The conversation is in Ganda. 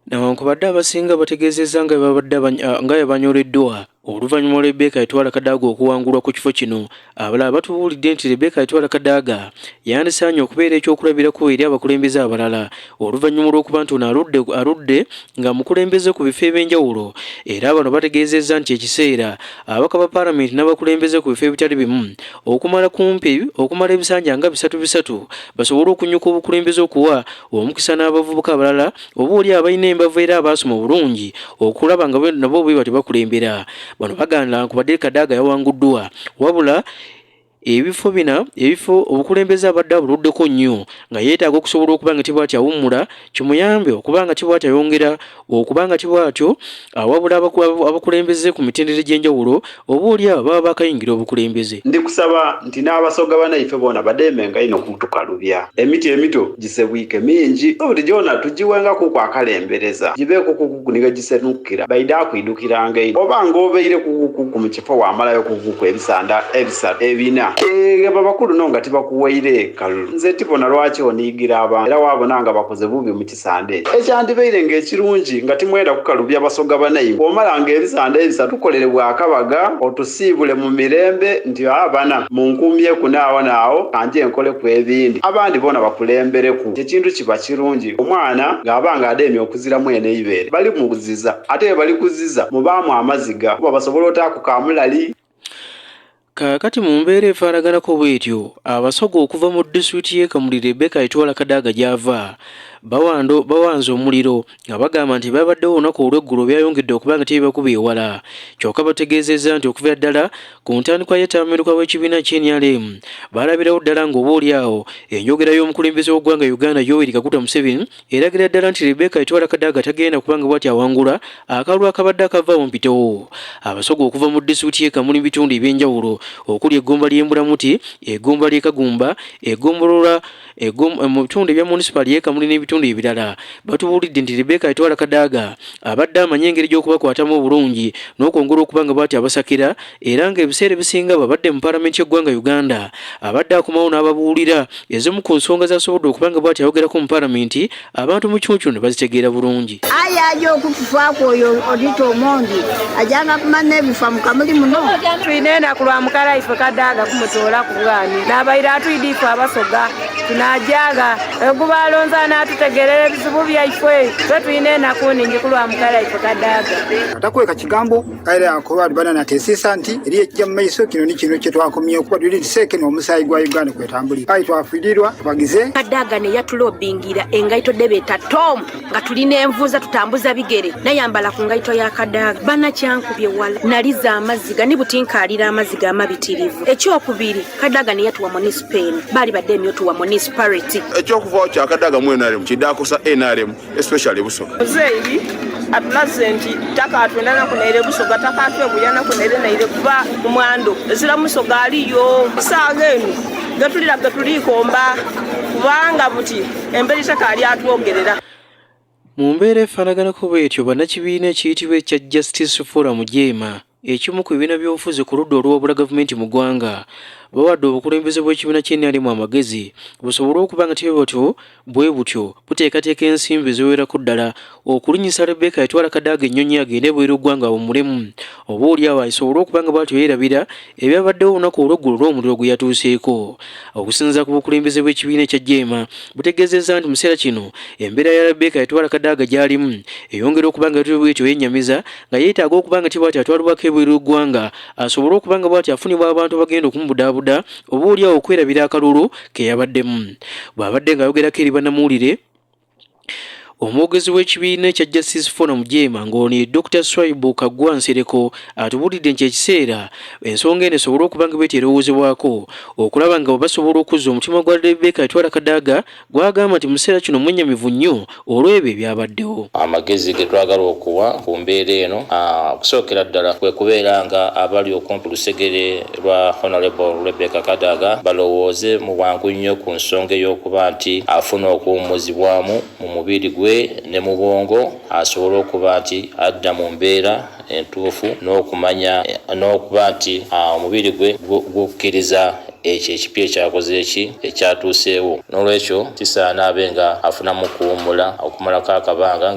Newankubadde abasinga bategeezezza nga banyoleddwa oluvannyuma Rebecca Etwala Kadaga okuwangulwa ku kifo kino, abalala batubuulidde nti Rebecca Etwala Kadaga yandisaanye okubeera ekyokulabirako eri abakulembeze abalala oluvannyuma lw'okuba nti ono aludde nga mukulembeze ku bifo eby'enjawulo, era bano bategeezezza nti ekiseera ababaka ba paalamenti n'abakulembeze ku bifo ebitali bimu okumala ebisanja nga 3 basobole okunnyuka obukulembeze okuwa omukisa n'abavubuka abalala obooli abalina embavu era abaasoma obulungi okulaba nga nabo bwe bati bakulembera. Bano bagamba kubadde Kadaga yawanguddwa wabula ebifo obukulembeze abadde abuluddeko nnyo nga yeetaaga okusobola okuba nga tibwati awummula kimuyambe okuba nga tibwati ayongera okuba nga tibwatyo awabula abakulembeze ku mitendera egy'enjawulo obooli abo baba bakayingira obukulembeze. Ndikusaba nti n'abasoga banaife boona badeemenga ino kutukalubya emiti emito gisebwike mingi buli gyona tugiwengako kwakalembereza gibeeko kukuguniga gisenukira baida kwidukiranga ino oba ng'obeire ku mu kifo wamalayo kukuku ebisanda ebisatu ebina babakulu nonga tibakuwaire kalulu nze tibona lwaki oniigira abantu era wabona nga bakoze bubi mu kisande ekyandibeire ng'ekirungi nga timwenda kukalubya basoga banaife omala nga ebisanda ebisatu tukolere bwakabaga otusiibule mu mirembe nti abana munkumye kunaawo naawo kanje enkole ku ebindi abandi bona bakulembereku ekintu kiba kirungi omwana ng'abanga adeemye okuzira mwene ibeere bali mukuziza ate bali kuziza mubaamu amaziga kuba basobola otaakukamulali. Kaakati mu mbeera efaanaganako bw'etyo abasoga okuva mu disitulikiti y'e Kamuli Rebecca Etwala Kadaga gy'ava bawanze omuliro nga bagamba nti babaddewo olunaku olw'eggulo byayongedde okuba nga tebibakubye ewala kyokka bategeezezza nti okuva ddala ku ntandikwa y'ettaamiruka w'ekibiina ky'NRM balabirawo ddala ng'oboolyawo enjogera y'omukulembeze w'eggwanga Uganda Yoweri Kaguta Museveni eragira ddala nti Rebecca Etwala Kadaga tagenda kuba nga bw'ati awangula akalulu akabadde akava mu mpitewo. Abasoga okuva mu disitulikiti y'e Kamuli mu bitundu eby'enjawulo okuli eggomba ly'Embulamuti, eggomba ly'e Kagumba, eggombolola mu bitundu ebya municipal y'e Kamuli n'ebitundu ebirala batubuulidde nti Rebecca Etwala Kadaga abadde amanyi engeri gy'okubakwatamu obulungi n'okwongera okuba nga bw'ati abasakira era ng'ebiseera ebisinga babadde mu paalamenti y'eggwanga Uganda abadde akomawo n'ababuulira ezimu ku nsonga z'asobodde okuba nga bw'ati ayogerako mu paalamenti abantu mu kimu kino ne bazitegeera bulungi. Aja okutufaako oyo Odito Omondi ajanga kumanya ebifa mu Kamuli muno tulina enaku lwa mukala ife Kadaga kumutoola ku bwani n'abaira atuyida ife abasoga tunajaga eguba alonza n'atutegerera ebizibu byaife twe tulina enaku ningi ku lwa mukala ife Kadaga atakweka kigambo kaire akoba bana nateesesa nti eri ekijja mu maiso kino ni kino kye twakomye okuba tuli tiseke n'omusaayi gwa Uganda kwetambulira ayi twafiirirwa bagize Kadaga ne yatulobingira engaito debeta tom nga tulina envuza tutambuza bigere nayambala ku ngaito ya Kadaga bana kyankubye wala naliza amaziga ni butinkalira amaziga amabitirivu ekyokubiri Kadaga ne yatuwa municipal bali badde emyotuwa municipality ekyokuva kya Kadaga mu NRM kidakosa NRM especially Busoga zeeri atulaze nti taka atwendana kunaire Busoga taka atweguyana kunaire naire kuba kumwando ezira Musoga aliyo saaga eno gatulira gatulikomba kubanga buti emberi takali atwogerera. Mu mbeera efaanaganako bw'etyo bannakibiina ekiyitibwa ekya Justice Forum Jema ekimu ku bibiina by'obufuzi ku ludda olw'obula gavumenti mu ggwanga bawadde obukulembeze bw'ekibiina ky'NRM amagezi busobole okuba nga bwe butyo buteekateeka ensimbi eziwerako ddala okulinyisa Rebecca Etwala Kadaga ennyonyi agende bweru eggwanga omulemu oboolyawo asobole okuba nga bw'atyo yeerabira ebyabaddewo olunaku olw'eggulo lw'omuliro gwe yatuuseeko. Okusinziira ku bukulembeze bw'ekibiina ekya Jema butegeezezza nti mu kiseera kino embeera ya Rebecca Etwala Kadaga gy'alimu eyongera okuba nga bw'etyo yennyamiza nga yeetaaga okuba nga tibwati atwalibwako ebweru eggwanga asobole okuba nga bw'ati afunibwa abantu abagenda okumubudaabuda oboolyawo okwerabira akalulu ke yabaddemu. Bw'abadde ng'ayogerako eri bannamuwulire omwogezi w'ekibiina ekya Justice Forum Jema ng'oni Dr. Swaibu Kaggwa Nsereko atubuulidde nti ekiseera ensonga eno esobole okuba nga bw'eteerowoozebwako okulaba nga basobola okuzza omutima gwa Rebecca Etwala Kadaga gw'agamba nti mu kiseera kino mwennyamivu nnyo olw'ebyo ebyabaddewo. Amagezi ge twagala okuwa ku mbeera eno okusookera ddala kwe kubeera nga abali okumpi lusegere lwa Honorable Rebecca Kadaga balowooze mu bwangu nnyo ku nsonga ey'okuba nti afuna okuwummuzibwamu mu mubiri gwe ne mu bwongo asobola okuba nti adda mu mbeera entuufu n'okumanya n'okuba nti omubiri gwe gukkiriza ekyo ekipya ekyakoze ekyatuuseewo n'olwekyo kisaana abe nga afunamu kuwummula okumalako akabanga